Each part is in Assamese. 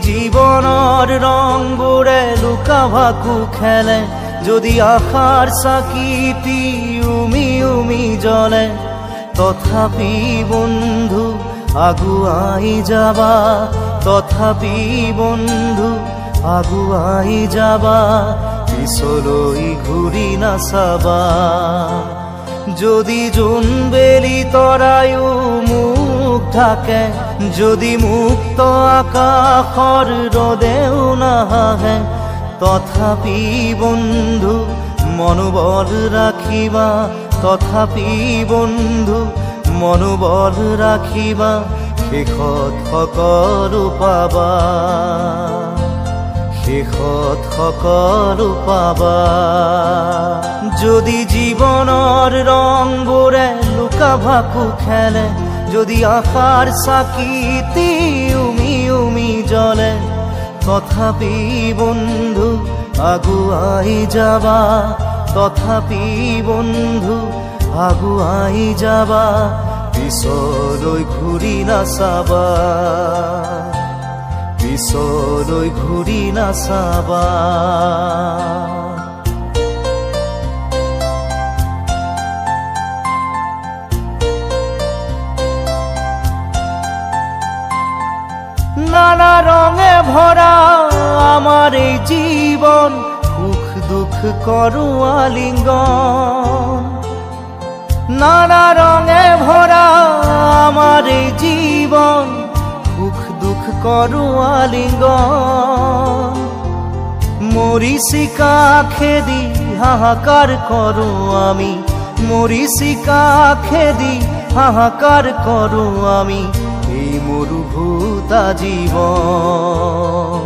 জীৱনৰ ৰংবোৰে লুকা ভাকু খেলে, যদি আশাৰ চাকিটি উমি উমি জ্বলে, তথাপি বন্ধু আগুৱাই যাবা, তথাপি বন্ধু আগুৱাই যাবা, পিছলৈ ঘূৰি নাচাবা। যদি জোনবেলি তৰায়ো মুখ ঢাকে, যদি মুক্ত আকাশৰ ৰদেও নাহে, তথাপি বন্ধু মনোবল ৰাখিবা, তথাপি বন্ধু মনোবল ৰাখিবা, শেষত সকলো পাবা, শেষত সকলো পাবা। যদি জীৱনৰ ৰংবোৰে লুকা ভাকু খেলে, যদি আশাৰ চাকিটি উমি উমি জ্বলে, তথাপি বন্ধু আগুৱাই যাবা, তথাপি বন্ধু আগুৱাই যাবা, পিছলৈ ঘূৰি নাচাবা, পিছলৈ ঘূৰি নাচাবা। নানা রঙে ভরা আমার এই জীবন, সুখ দুঃখ করু আলিঙ্গন। নানা রঙে ভরা আমার এই জীবন, সুখ দুঃখ করু আলিঙ্গন। মরিচিকা খেদি হাহাকার করু আমি, মরিচিকা খেদি হাহাকার করু আমি, এই মরুভূতা জীবন,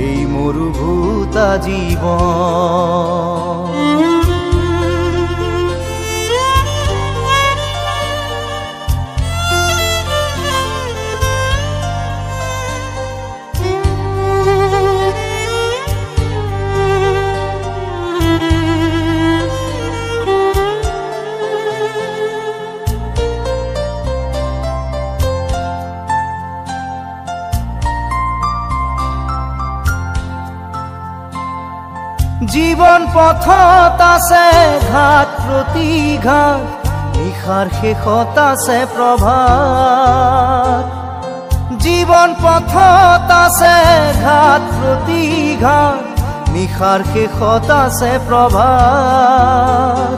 এই মরুভূতা জীবন। জীবন পথত আছে ঘাট প্ৰতিঘাত, নিশাৰ শেষত আছে প্ৰভাত। জীবন পথত আছে ঘাট প্ৰতিঘাত, নিশাৰ শেষত আছে প্ৰভাত।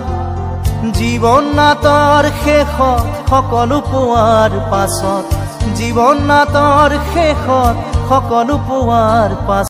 জীৱন নাটৰ শেষত সকলো পোৱাৰ পাছত, জীৱন নাটৰ শেষত সকলো পোৱাৰ পাছত